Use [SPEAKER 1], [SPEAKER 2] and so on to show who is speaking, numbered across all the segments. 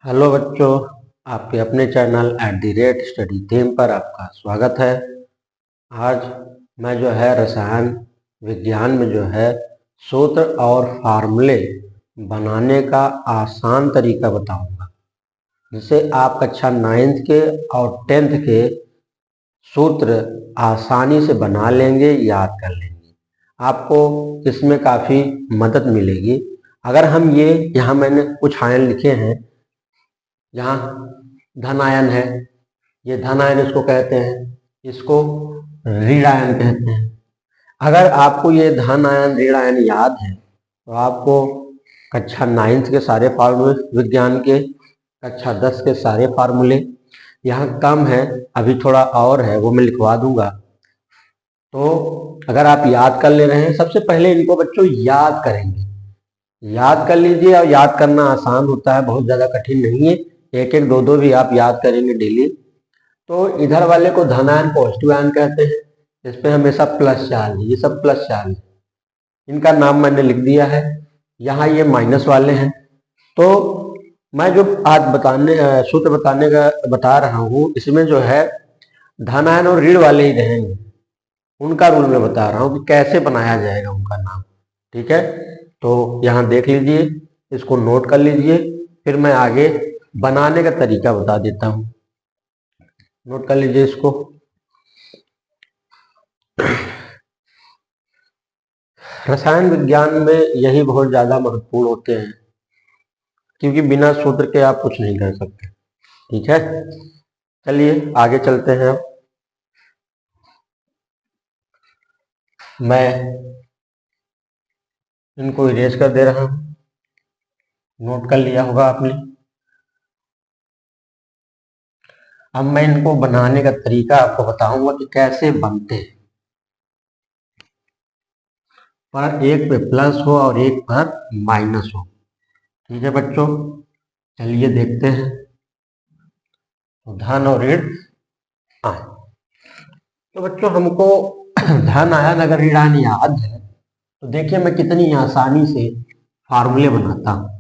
[SPEAKER 1] Hello बच्चों, आपके अपने चैनल @स्टडी थीम पर आपका स्वागत है। आज मैं जो है रसायन विज्ञान में जो है सूत्र और फार्मूले बनाने का आसान तरीका बताऊंगा, जिससे आप कक्षा 9th के और 10th के सूत्र आसानी से बना लेंगे, याद कर लेंगे। आपको इसमें काफ़ी मदद मिलेगी। अगर हम यहाँ मैंने कुछ आयन लिखे हैं। यहाँ धन आयन है, ये धन आयन इसको कहते हैं, इसको ऋण आयन कहते हैं। अगर आपको ये धन आयन ऋण आयन याद है तो आपको कक्षा 9th के सारे फार्मूले, विज्ञान के कक्षा 10 के सारे फार्मूले, यहाँ कम है अभी थोड़ा और है वो मैं लिखवा दूंगा। तो अगर आप याद कर ले रहे हैं, सबसे पहले इनको बच्चों याद करेंगे। याद कर लीजिए, और याद करना आसान होता है, बहुत ज़्यादा कठिन नहीं है। एक एक दो दो भी आप याद करेंगे डेली। तो इधर वाले को धन आयन पॉजिटिव आयन कहते हैं, इस पे हमेशा प्लस चार्ज, ये सब प्लस चार्ज, इनका नाम मैंने लिख दिया है। यहाँ ये माइनस वाले हैं। तो मैं जो आज सूत्र बताने का बता रहा हूँ, इसमें जो है धन आयन और ऋण वाले ही रहेंगे। उनका रूल मैं बता रहा हूँ कि कैसे बनाया जाएगा उनका नाम। ठीक है, तो यहाँ देख लीजिए, इसको नोट कर लीजिए, फिर मैं आगे बनाने का तरीका बता देता हूँ। नोट कर लीजिए इसको। रसायन विज्ञान में यही बहुत ज्यादा महत्वपूर्ण होते हैं, क्योंकि बिना सूत्र के आप कुछ नहीं कर सकते। ठीक है, चलिए आगे चलते हैं। मैं इनको इरेज कर दे रहा हूं, नोट कर लिया होगा आपने। अब मैं इनको बनाने का तरीका आपको बताऊंगा कि कैसे बनते हैं, पर एक पे प्लस हो और एक पर माइनस हो। ठीक है बच्चों, चलिए देखते हैं। तो धन और ऋण आयन, तो बच्चों हमको धन आयन अगर ऋण आयन याद है तो देखिए मैं कितनी आसानी से फार्मूले बनाता हूं।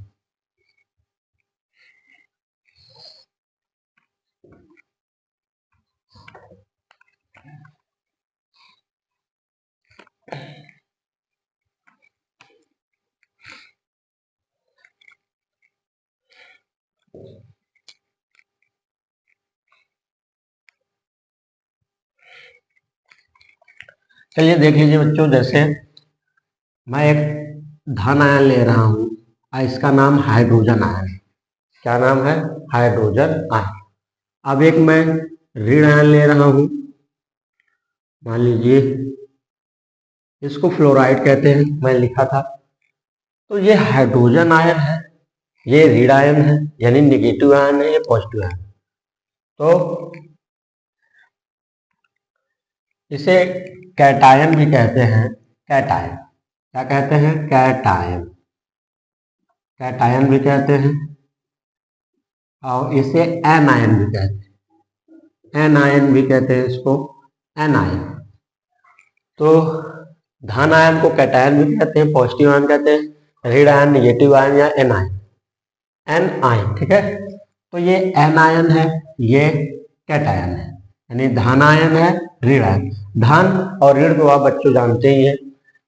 [SPEAKER 1] चलिए देख लीजिए बच्चों, जैसे मैं एक धन आयन ले रहा हूं और इसका नाम हाइड्रोजन आयन है। क्या नाम है? Hydrogen ion. अब एक मैं ऋण आयन ले रहा हूं, मान लीजिए इसको फ्लोराइड कहते हैं, मैं लिखा था। तो ये हाइड्रोजन आयन है, ये ऋण आयन है, यानी निगेटिव आयन है, ये पॉजिटिव आयन। तो इसे कैटायन भी कहते हैं। कैटायन क्या कहते हैं? कैटायन, कैटायन भी कहते हैं, और इसे एनायन भी कहते हैं। एनायन भी कहते हैं इसको, एनायन। तो धन आयन को कैटायन भी कहते हैं, पॉजिटिव आयन कहते हैं, ऋण आयन निगेटिव आयन या एनायन, एन आयन। ठीक है, तो ये एन आयन है, ये कैटायन है, यानी धन आयन है, ऋण आयन। धन और ऋण तो आप बच्चों जानते ही हैं।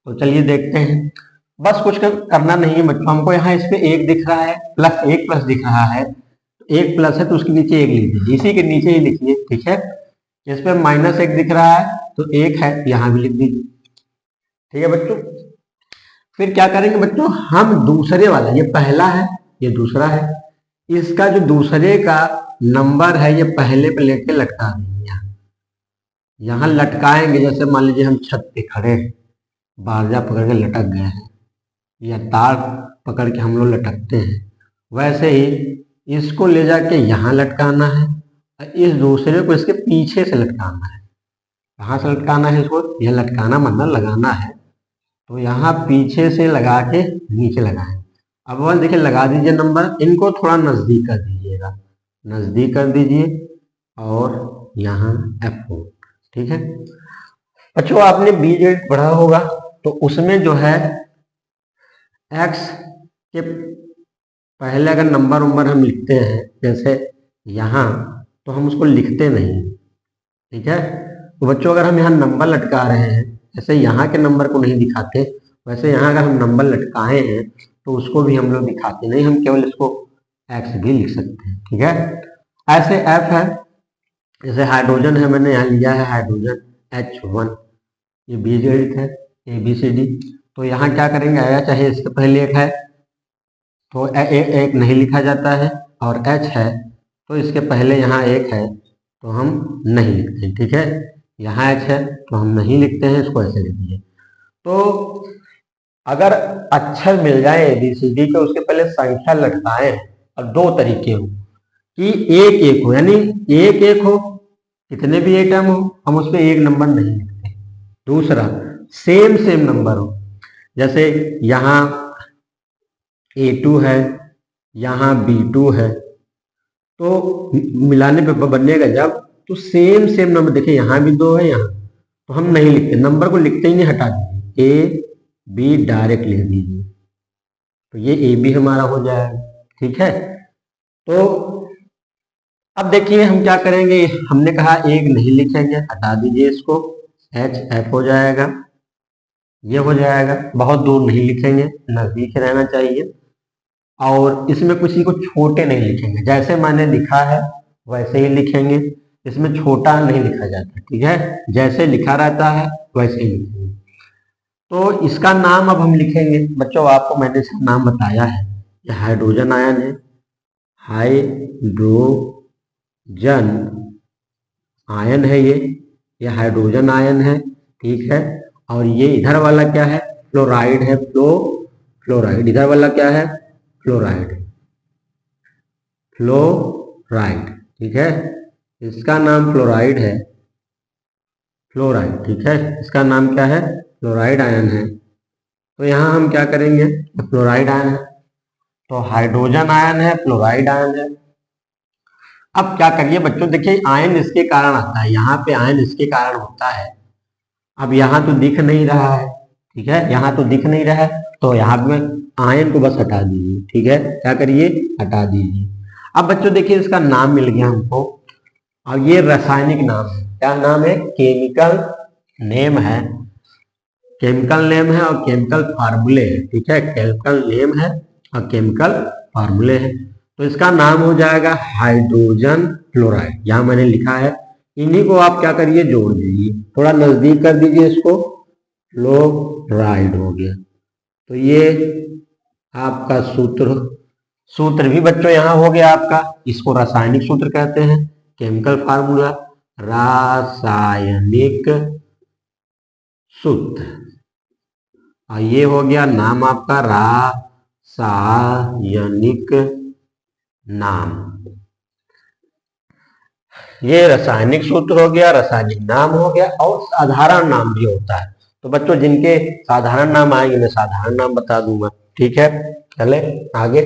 [SPEAKER 1] तो चलिए देखते हैं। बस कुछ करना नहीं है बच्चों, हमको यहाँ इस पे एक दिख रहा है, प्लस एक प्लस दिख रहा है, एक प्लस है तो उसके नीचे एक लिख दीजिए, इसी के नीचे ही लिखिए। ठीक है, इस पे माइनस एक दिख रहा है तो एक है, यहाँ भी लिख दीजिए। ठीक है बच्चों, फिर क्या करेंगे बच्चों, हम दूसरे वाला, ये पहला है ये दूसरा है, इसका जो दूसरे का नंबर है ये पहले पे लेके लटका देंगे। यहाँ लटकाएंगे, जैसे मान लीजिए हम छत पे खड़े हैं, बारजा पकड़ के लटक गए हैं, या तार पकड़ के हम लोग लटकते हैं, वैसे ही इसको ले जाके यहाँ लटकाना है, और इस दूसरे को इसके पीछे से लटकाना है। कहाँ से लटकाना है इसको? यह लटकाना मतलब लगाना है, तो यहाँ पीछे से लगा के नीचे लगाएं। अब वह देखिए लगा दीजिए नंबर, इनको थोड़ा नजदीक कर दीजिएगा, नजदीक कर दीजिए, और यहाँ F4। ठीक है बच्चों, आपने बीजगणित पढ़ा होगा, तो उसमें जो है x के पहले अगर नंबर वंबर हम लिखते हैं जैसे यहाँ, तो हम उसको लिखते नहीं, ठीक है। तो बच्चों अगर हम यहाँ नंबर लटका रहे हैं, जैसे यहाँ के नंबर को नहीं दिखाते, वैसे यहाँ अगर हम नंबर लटकाए हैं तो उसको भी हम लोग दिखाते नहीं, हम केवल इसको एक्स भी लिख सकते हैं, ठीक है। ऐसे एफ है, जैसे हाइड्रोजन है, मैंने यहाँ लिया है हाइड्रोजन H1, ये बीजगणित है ABCD। तो यहाँ क्या करेंगे, आया चाहे इसके पहले एक है तो एक नहीं लिखा जाता है, और H है तो इसके पहले यहाँ एक है तो हम नहीं लिखते, ठीक है। यहाँ H है तो हम नहीं लिखते हैं, इसको ऐसे लिखिए। तो अगर अक्षर मिल जाए ABCD के, उसके पहले संख्या लटकाएं, और दो तरीके हो कि एक एक हो, यानी एक एक हो, कितने भी एटम हो, हम उस पर एक नंबर नहीं लिखते। दूसरा, सेम सेम नंबर हो, जैसे यहाँ A2 है, यहाँ B2 है, तो मिलाने पे बनेगा जब, तो सेम सेम नंबर, देखिए यहाँ भी दो है, यहाँ, तो हम नहीं लिखते, नंबर को लिखते ही नहीं, हटा दीजिए, A B डायरेक्ट लिख दीजिए, तो ये AB हमारा हो जाएगा, ठीक है। तो अब देखिए हम क्या करेंगे, हमने कहा एक नहीं लिखेंगे, हटा दीजिए इसको, HF हो जाएगा, ये हो जाएगा, बहुत दूर नहीं लिखेंगे, नजदीक रहना चाहिए। और इसमें किसी को छोटे नहीं लिखेंगे, जैसे मैंने लिखा है वैसे ही लिखेंगे, इसमें छोटा नहीं लिखा जाता, ठीक है, जैसे लिखा रहता है वैसे ही लिखेंगे। तो इसका नाम अब हम लिखेंगे, बच्चों आपको मैंने इसका नाम बताया है, ये हाइड्रोजन आयन है, हाइड्रोजन आयन है, ये हाइड्रोजन आयन है, ठीक है। और ये इधर वाला क्या है, फ्लोराइड है, फ्लोराइड, इधर वाला क्या है, फ्लोराइड, फ्लोराइड, ठीक है, इसका नाम फ्लोराइड है, फ्लोराइड, ठीक है, इसका नाम क्या है, फ्लोराइड आयन है। तो यहाँ हम क्या करेंगे, फ्लोराइड आयन है, तो हाइड्रोजन आयन है, फ्लोराइड आयन है। अब क्या करिए बच्चों, देखिए आयन इसके कारण आता है, यहाँ पे आयन इसके कारण होता है, अब यहाँ तो दिख नहीं रहा है, ठीक है, यहाँ तो दिख नहीं रहा है, तो यहाँ पे आयन को बस हटा दीजिए, ठीक है, क्या करिए, हटा दीजिए। अब बच्चों देखिए इसका नाम मिल गया हमको, और ये रासायनिक नाम है, क्या नाम है, केमिकल नेम है, केमिकल नेम है और केमिकल फार्मूले है, ठीक है, केमिकल नेम है और केमिकल फार्मूले है। तो इसका नाम हो जाएगा हाइड्रोजन फ्लोराइड, यहाँ मैंने लिखा है, इन्हीं को आप क्या करिए, जोड़ दीजिए, थोड़ा नजदीक कर दीजिए इसको, फ्लोराइड हो गया। तो ये आपका सूत्र भी बच्चों यहाँ हो गया आपका, इसको रासायनिक सूत्र कहते हैं, केमिकल फार्मूला, रासायनिक सूत्र, और ये हो गया नाम आपका, रासायनिक नाम, ये रासायनिक सूत्र हो गया, रासायनिक नाम हो गया, और साधारण नाम भी होता है। तो बच्चों जिनके साधारण नाम आएंगे मैं साधारण नाम बता दूंगा, ठीक है। चले आगे,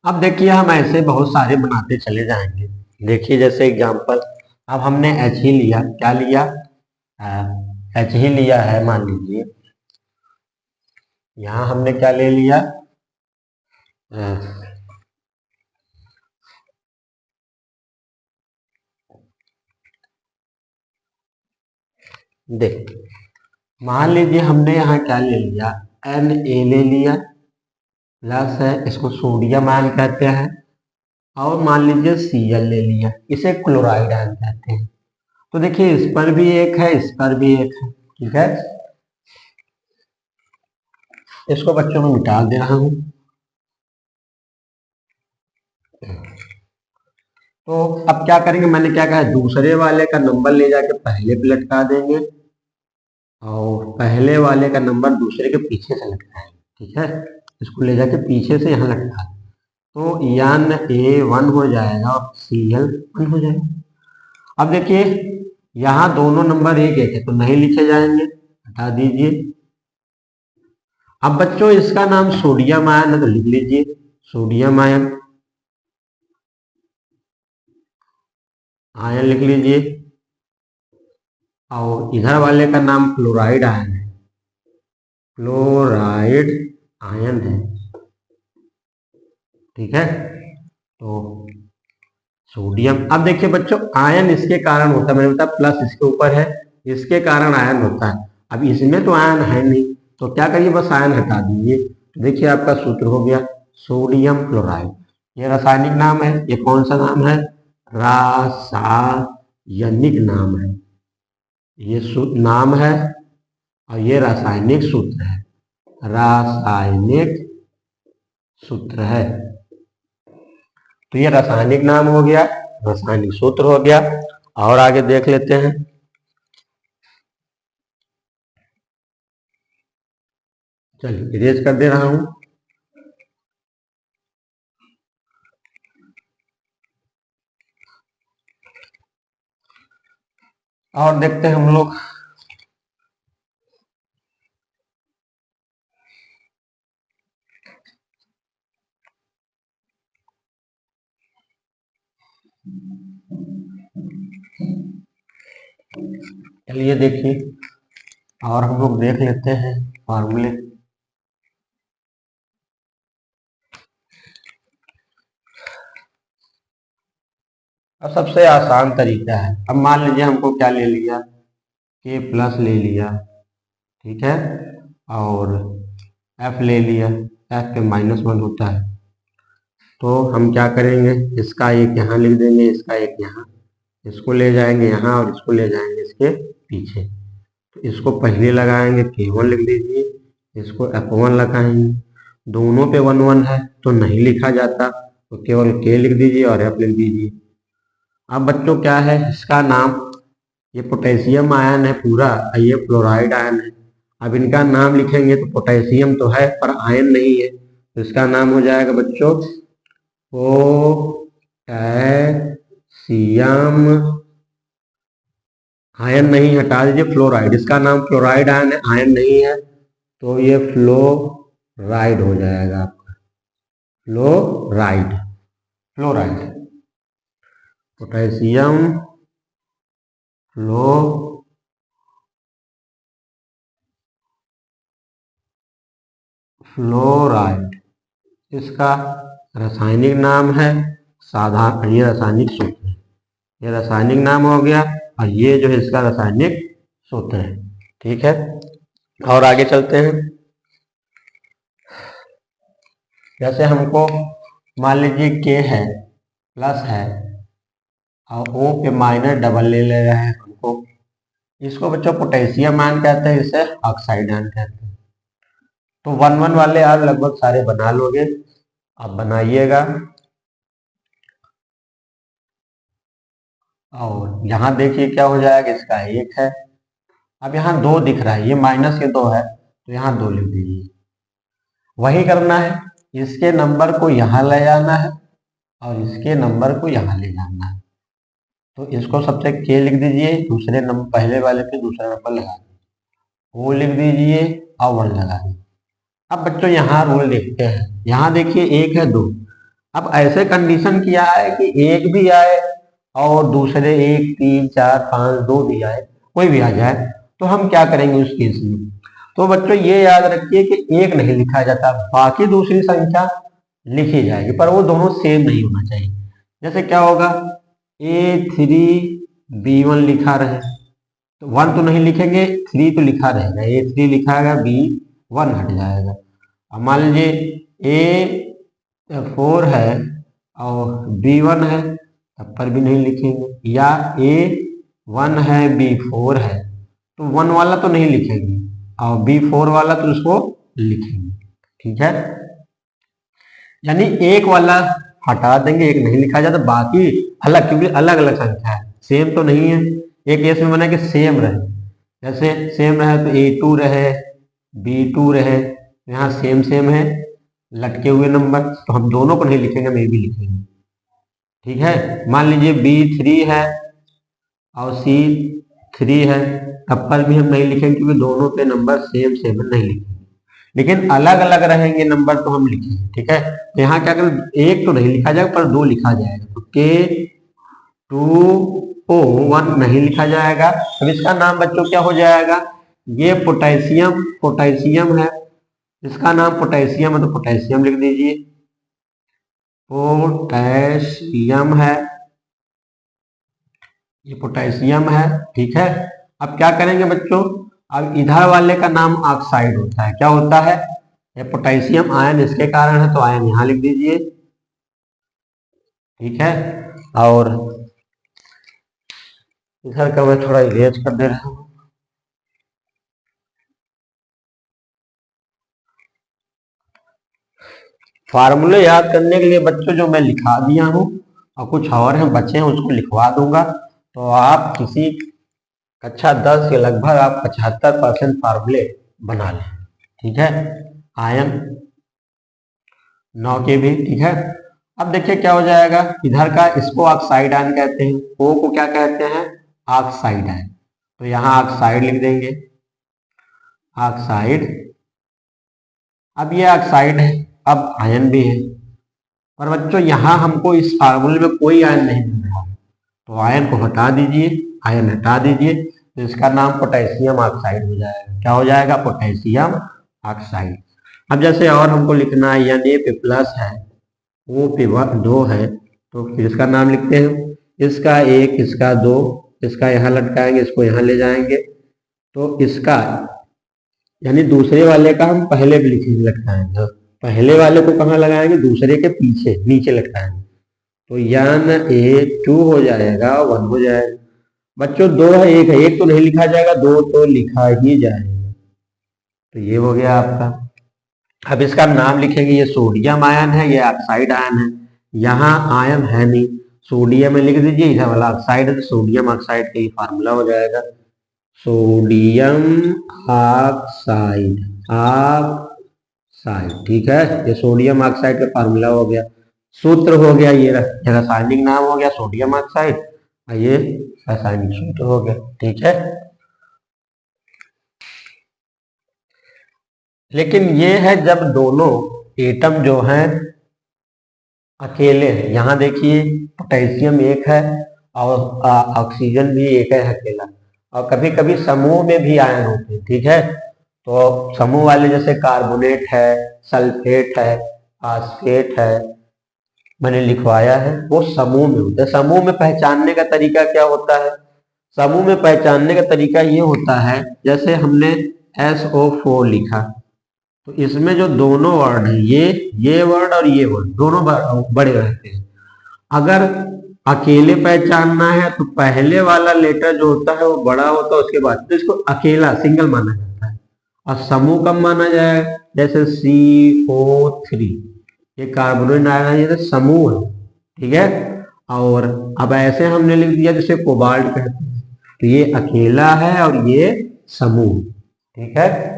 [SPEAKER 1] अब देखिए हम ऐसे बहुत सारे बनाते चले जाएंगे। देखिए जैसे एग्जांपल, अब हमने H ही लिया, क्या लिया, H ही लिया है, मान लीजिए यहां हमने क्या ले लिया, देख, मान लीजिए हमने यहाँ क्या ले लिया, Na ले लिया, प्लस है, इसको सोडियम आयन कहते हैं, और मान लीजिए Cl ले लिया, इसे क्लोराइड आयन कहते हैं। तो देखिए इस पर भी एक है, इस पर भी एक है, ठीक है, इसको बच्चों में मिटा दे रहा हूं। तो अब क्या करेंगे, मैंने क्या कहा, दूसरे वाले का नंबर ले जाके पहले पे लटका देंगे, और पहले वाले का नंबर दूसरे के पीछे से लटकाएंगे, ठीक है, इसको ले जाके पीछे से यहाँ लटका, तो Na1 हो जाएगा और Cl1 हो जाएगा। अब देखिए यहाँ दोनों नंबर एक एक है तो नहीं लिखे जाएंगे, हटा दीजिए। अब बच्चों इसका नाम सोडियम आयन है तो लिख लीजिए सोडियम आयन, आयन लिख लीजिए, और इधर वाले का नाम फ्लोराइड आयन है, फ्लोराइड आयन है, ठीक है। तो सोडियम, अब देखिए बच्चों आयन इसके कारण होता है, मैंने बताया प्लस इसके ऊपर है, इसके कारण आयन होता है। अब इसमें तो आयन है नहीं, तो क्या करिए बस आयन हटा दीजिए। तो देखिए आपका सूत्र हो गया सोडियम क्लोराइड। ये रासायनिक नाम है, ये कौन सा नाम है, रासायनिक नाम है, ये नाम है और ये रासायनिक सूत्र है, रासायनिक सूत्र है। तो ये रासायनिक नाम हो गया, रासायनिक सूत्र हो गया। और आगे देख लेते हैं। चलिए इरेज कर दे रहा हूं। और देखते हैं हम लोग। चलिए देखिए और हम लोग देख लेते हैं फॉर्मूले। अब सबसे आसान तरीका है, अब मान लीजिए हमको क्या ले लिया, के प्लस ले लिया, ठीक है, और एफ ले लिया, एफ पे -1 होता है। तो हम क्या करेंगे, इसका एक यहाँ लिख देंगे, इसका एक यहाँ, इसको ले जाएंगे यहाँ और इसको ले जाएंगे इसके पीछे। तो इसको पहले लगाएंगे K1 लिख दीजिए, इसको F1 लगाएंगे, दोनों पे 1 1 है तो नहीं लिखा जाता, तो केवल K लिख दीजिए और F लिख दीजिए। अब बच्चों क्या है, इसका नाम, ये पोटेशियम आयन है पूरा, ये फ्लोराइड आयन है। अब इनका नाम लिखेंगे तो पोटेशियम तो है पर आयन नहीं है, तो इसका नाम हो जाएगा बच्चों पोटेशियम, आयन नहीं हटा दीजिए, फ्लोराइड, इसका नाम फ्लोराइड आयन है, आयन नहीं है, तो ये फ्लोराइड हो जाएगा आपका, फ्लोराइड, फ्लोराइड, पोटेशियम फ्लोराइड, इसका रासायनिक नाम है, साधारण, ये रासायनिक सूत्र है, ये रासायनिक नाम हो गया और ये जो है इसका रासायनिक सूत्र है, ठीक है। और आगे चलते हैं। जैसे हमको मान लीजिए के है, प्लस है और O पे माइनस डबल ले रहे हैं हमको, इसको बच्चों पोटेशियम आयन कहते हैं, इसे ऑक्साइड आयन कहते हैं। तो 1 1 वाले आप लगभग सारे बना लोगे, आप बनाइएगा। और यहाँ देखिए क्या हो जाएगा, इसका 1 है, अब यहाँ 2 दिख रहा है, ये माइनस के 2 है तो यहाँ 2 लिख दीजिए। वही करना है, इसके नंबर को यहाँ ले जाना है और इसके नंबर को यहाँ ले जाना है। तो इसको सबसे K लिख दीजिए, दूसरे नंबर, पहले वाले पे दूसरा नंबर लगा दीजिए, O लिख दीजिए और 1 लगा दीजिए। अब बच्चों यहाँ रूल देखते हैं, यहाँ देखिए 1 है 2, अब ऐसे कंडीशन किया है कि 1 भी आए और दूसरे 1 3 4 5 2 भी आए, कोई भी आ जाए, तो हम क्या करेंगे उस केस में। तो बच्चों ये याद रखिए कि 1 नहीं लिखा जाता, बाकी दूसरी संख्या लिखी जाएगी, पर वो दोनों सेम नहीं होना चाहिए। जैसे क्या होगा, A3B1 लिखा रहे तो 1 तो नहीं लिखेंगे, 3 तो लिखा रहेगा, A3 लिखा है, B1 हट जाएगा। अब मान लीजिए A4 है और B1 है, तब पर भी नहीं लिखेंगे, या A1 है B4 है तो 1 वाला तो नहीं लिखेंगे और B4 वाला तो उसको लिखेंगे, ठीक है। यानी 1 वाला हटा देंगे, 1 नहीं लिखा जाता, बाकी अलग, क्योंकि अलग अलग संख्या है, सेम तो नहीं है। एक केस में बना कि सेम रहे, जैसे सेम रहे तो A2 रहे, B2 रहे, यहाँ सेम सेम है लटके हुए नंबर, तो हम दोनों को नहीं लिखेंगे, मैं भी लिखेंगे, ठीक है। मान लीजिए B3 है और C3 है, तब पर भी हम नहीं लिखेंगे क्योंकि दोनों पे नंबर सेम सेम नहीं लिखेंगे, लेकिन अलग अलग रहेंगे नंबर तो हम लिखेंगे, ठीक है। तो यहाँ क्या करें, 1 तो नहीं लिखा जाएगा पर 2 लिखा जाएगा, तो K2O1 नहीं लिखा जाएगा। अब इसका नाम बच्चों क्या हो जाएगा, ये पोटेशियम, पोटेशियम है, इसका नाम पोटेशियम है तो पोटेशियम लिख दीजिए। पोटेशियम है, ये पोटेशियम है। ठीक है, अब क्या करेंगे बच्चों, अब इधर वाले का नाम ऑक्साइड होता है। क्या होता है, ये पोटेशियम आयन इसके कारण है, तो आयन यहां लिख दीजिए। ठीक है, और इधर का मैं थोड़ा इरेज कर दे रहा हूं। फार्मूले याद करने के लिए बच्चों जो मैं लिखा दिया हूं और कुछ और हैं बच्चे हैं उसको लिखवा दूंगा, तो आप किसी कक्षा 10 के लगभग आप 75% फार्मूले बना लें। ठीक है, आयन 9 के भी। ठीक है, अब देखिए क्या हो जाएगा, इधर का इसको ऑक्साइड आयन कहते हैं, ओ को क्या कहते हैं, ऑक्साइड आयन, तो यहां ऑक्साइड लिख देंगे, ऑक्साइड। अब ये ऑक्साइड है, अब आयन भी है, पर बच्चों यहां हमको इस फार्मूले में कोई आयन नहीं मिल रहा, तो आयन को हटा दीजिए, आयन हटा दीजिए, तो इसका नाम पोटेशियम ऑक्साइड हो जाएगा। क्या हो जाएगा, पोटेशियम ऑक्साइड। अब जैसे और हमको लिखना है, यानी पे प्लस है, ओ पे 2 है, तो फिर इसका नाम लिखते हैं, इसका 1, इसका 2, इसका यहाँ लटकाएंगे, इसको यहाँ ले जाएंगे, तो इसका यानी दूसरे वाले का हम पहले भी लिखेंगे, लटकाएंगे, पहले वाले को कहाँ लगाएंगे, दूसरे के पीछे नीचे लटकाएंगे, तो यान A2 हो जाएगा, 1 हो जाएगा। बच्चों 2 है, 1 है, 1 तो नहीं लिखा जाएगा, 2 तो लिखा ही जाएगा, तो ये हो गया आपका। अब इसका नाम लिखेंगे, ये सोडियम आयन है, ये ऑक्साइड आयन है, यहाँ आयन है नहीं, सोडियम में लिख दीजिए, इधर वाला ऑक्साइड है, तो सोडियम ऑक्साइड का ये फार्मूला हो जाएगा, सोडियम ऑक्साइड, ऑक्साइड। ठीक है, ये सोडियम ऑक्साइड का फार्मूला हो गया, सूत्र हो गया, ये रासायनिक नाम हो गया सोडियम ऑक्साइड, ये रासायनिक सूत्र हो गया। ठीक है, लेकिन ये है जब दोनों एटम जो हैं अकेले हैं। यहां देखिए पोटेशियम 1 है और ऑक्सीजन भी 1 है अकेला, और कभी कभी समूह में भी आयन होते हैं। ठीक है, तो समूह वाले जैसे कार्बोनेट है, सल्फेट है, फास्फेट है, मैंने लिखवाया है, वो समूह में होता है। समूह में पहचानने का तरीका क्या होता है, समूह में पहचानने का तरीका ये होता है, जैसे हमने SO4 लिखा, तो इसमें जो दोनों वर्ड है, ये वर्ड और ये वर्ड दोनों बड़े रहते हैं। अगर अकेले पहचानना है तो पहले वाला लेटर जो होता है वो बड़ा होता है, उसके बाद तो इसको अकेला सिंगल माना जाता है। और समूह कब माना जाएगा, जैसे CO3, ये कार्बोनेट आयन है, ये तो समूह है। ठीक है, और अब ऐसे हमने लिख दिया जैसे कोबाल्ट कहते हैं, तो ये अकेला है और ये समूह। ठीक है,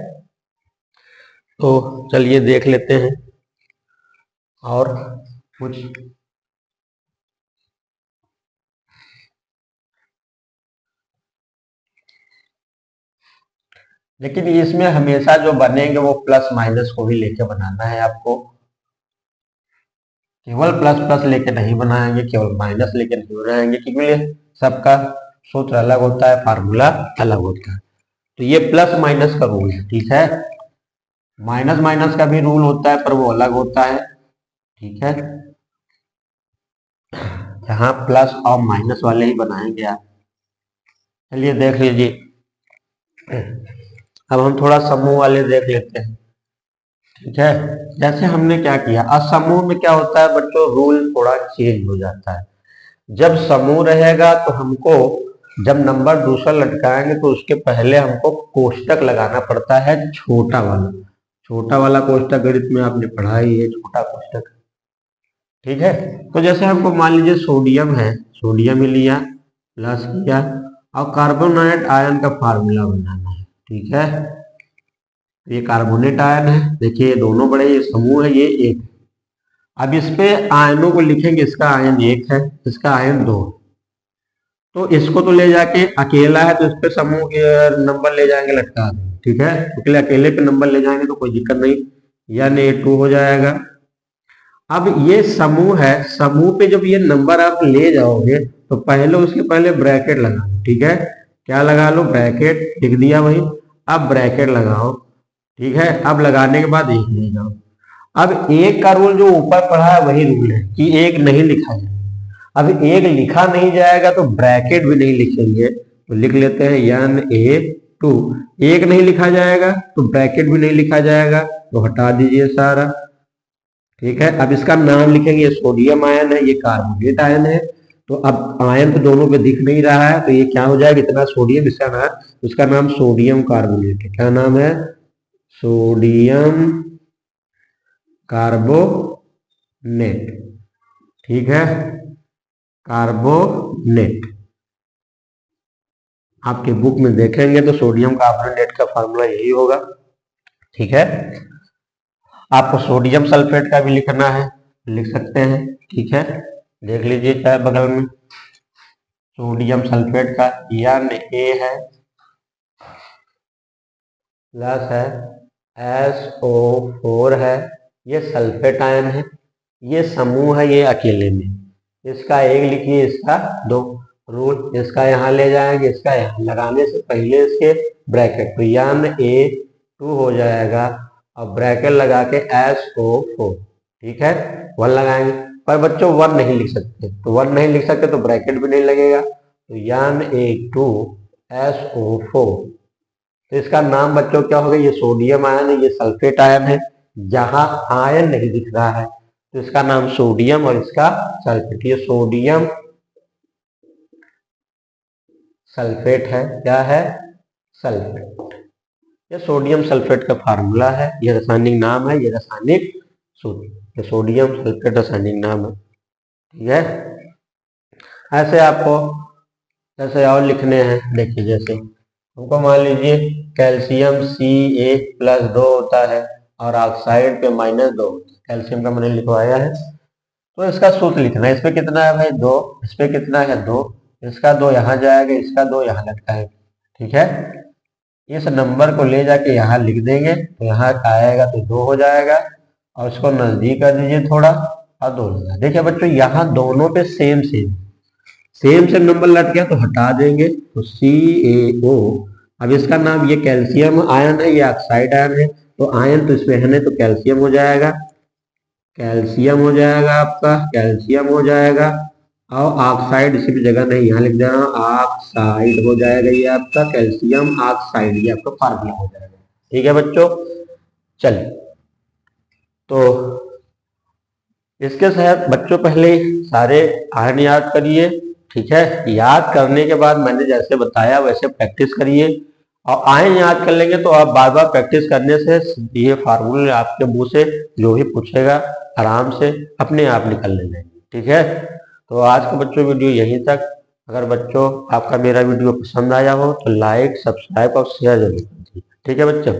[SPEAKER 1] तो चलिए देख लेते हैं और कुछ। लेकिन इसमें हमेशा जो बनेंगे वो प्लस माइनस को ही लेके बनाना है आपको, केवल प्लस प्लस लेके नहीं बनाएंगे, केवल माइनस लेके नहीं बनाएंगे, क्योंकि सबका सूत्र अलग होता है, फार्मूला अलग होता है। तो ये प्लस माइनस का रूल है। ठीक है, माइनस माइनस का भी रूल होता है पर वो अलग होता है। ठीक है, यहाँ प्लस और माइनस वाले ही बनाएंगे आप। चलिए देख लीजिए, अब हम थोड़ा समूह वाले देख लेते हैं। ठीक है, जैसे हमने क्या किया, असमूह में क्या होता है बच्चों, रूल थोड़ा चेंज हो जाता है। जब समूह रहेगा तो हमको जब नंबर दूसरा लटकाएंगे तो उसके पहले हमको कोष्टक लगाना पड़ता है, छोटा वाला, छोटा वाला कोष्टक गणित में आपने पढ़ा ही है, छोटा कोष्टक। ठीक है, तो जैसे हमको मान लीजिए सोडियम है, सोडियम ही लिया, प्लस किया, और कार्बोनेट आयन का फार्मूला बनाना है। ठीक है, ये कार्बोनेट आयन है, देखिए ये दोनों बड़े, ये समूह है, ये 1। अब इस पे आयनों को लिखेंगे, इसका आयन 1 है, इसका आयन 2, तो इसको तो ले जाके अकेला है तो इस पे समूह के नंबर ले जाएंगे, लटका देंगे। ठीक है, क्योंकि अकेले पे नंबर ले जाएंगे तो कोई दिक्कत नहीं, यानी A2 हो जाएगा। अब ये समूह है, समूह पे जब ये नंबर आप ले जाओगे तो पहले उसके पहले ब्रैकेट लगा लो। ठीक है, क्या लगा लो, ब्रैकेट लिख दिया वही, अब ब्रैकेट लगाओ। ठीक है, अब लगाने के बाद 1 ले जाओ, अब एक का रूल जो ऊपर पढ़ा है वही रूल है कि एक नहीं लिखा जाए। अब एक लिखा नहीं जाएगा तो ब्रैकेट भी नहीं लिखेंगे, तो लिख लेते हैं Na2। एक नहीं लिखा जाएगा तो ब्रैकेट भी नहीं लिखा जाएगा, तो हटा दीजिए सारा। ठीक है, अब इसका नाम लिखेंगे, ये सोडियम आयन है, ये कार्बोनेट आयन है। तो अब आयन तो दोनों पे दिख नहीं रहा है, तो ये क्या हो जाएगा, इतना सोडियम, इसका नाम सोडियम कार्बोनेट है। क्या नाम है, सोडियम कार्बोनेट। ठीक है, कार्बोनेट। आपके बुक में देखेंगे तो सोडियम कार्बोनेट का फॉर्मूला यही होगा। ठीक है, आपको सोडियम सल्फेट का भी लिखना है, लिख सकते हैं। ठीक है, देख लीजिए क्या है बगल में, सोडियम सल्फेट का Na है प्लस है SO4 है, ये सल्फेट आयन है, ये समूह है, ये अकेले में। इसका एक लिखिए, इसका दो। रूल इसका यहाँ ले जाएंगे, इसका यहाँ लगाने से पहले इसके ब्रैकेट, तो Na2 हो जाएगा और ब्रैकेट लगा के SO4। ठीक है, 1 लगाएंगे, पर बच्चों 1 नहीं लिख सकते, तो 1 नहीं लिख सकते तो ब्रैकेट भी नहीं लगेगा, तो Na2SO4। तो इसका नाम बच्चों क्या होगा, ये सोडियम आयन है, ये सल्फेट आयन है। जहां आयन नहीं दिख रहा है तो इसका नाम सोडियम और इसका सल्फेट, ये सोडियम सल्फेट है। क्या है, सल्फेट। ये सोडियम सल्फेट का फार्मूला है, ये रासायनिक नाम है, ये रासायनिक सूत्र, ये सोडियम सल्फेट रासायनिक नाम है। ठीक है, ऐसे आपको जैसे और लिखने हैं, देखिए जैसे हमको मान लीजिए कैल्शियम Ca+2 होता है और ऑक्साइड पे -2, कैल्शियम का मैंने लिखवाया है। तो इसका सूत्र लिखना है, इसमें कितना है भाई 2, इस पे कितना है 2, इसका 2 यहाँ जाएगा, इसका 2 यहाँ लटकाएगा। ठीक है, इस नंबर को ले जाके यहाँ लिख देंगे, तो यहाँ आएगा तो 2 हो जाएगा, और इसको नजदीक कर दीजिए थोड़ा और 2 लगा। देखिए बच्चों, यहाँ दोनों पे सेम सेम नंबर लट गया तो हटा देंगे, तो CaO। अब इसका नाम, ये कैल्शियम आयन है, ये ऑक्साइड आयन है, तो आयन तो इसमें है नहीं, तो कैल्शियम हो जाएगा, कैल्शियम हो जाएगा आपका, कैल्शियम हो जाएगा। और ऑक्साइड इसी भी जगह नहीं, यहाँ लिख दे रहा हूँ, ऑक्साइड हो जाएगा, ये आपका कैल्शियम ऑक्साइड, ये आपका फार्मूला हो जाएगा। ठीक है बच्चों, चलिए तो इसके साथ बच्चों पहले सारे आयन याद करिए। ठीक है, याद करने के बाद मैंने जैसे बताया वैसे प्रैक्टिस करिए, और आयन याद कर लेंगे तो आप बार बार प्रैक्टिस करने से ये फार्मूले आपके मुंह से जो भी पूछेगा आराम से अपने आप निकल लेंगे। ठीक है, तो आज का बच्चों वीडियो यहीं तक। अगर बच्चों आपका मेरा वीडियो पसंद आया हो तो लाइक, सब्सक्राइब और शेयर जरूर कीजिए। ठीक है बच्चों।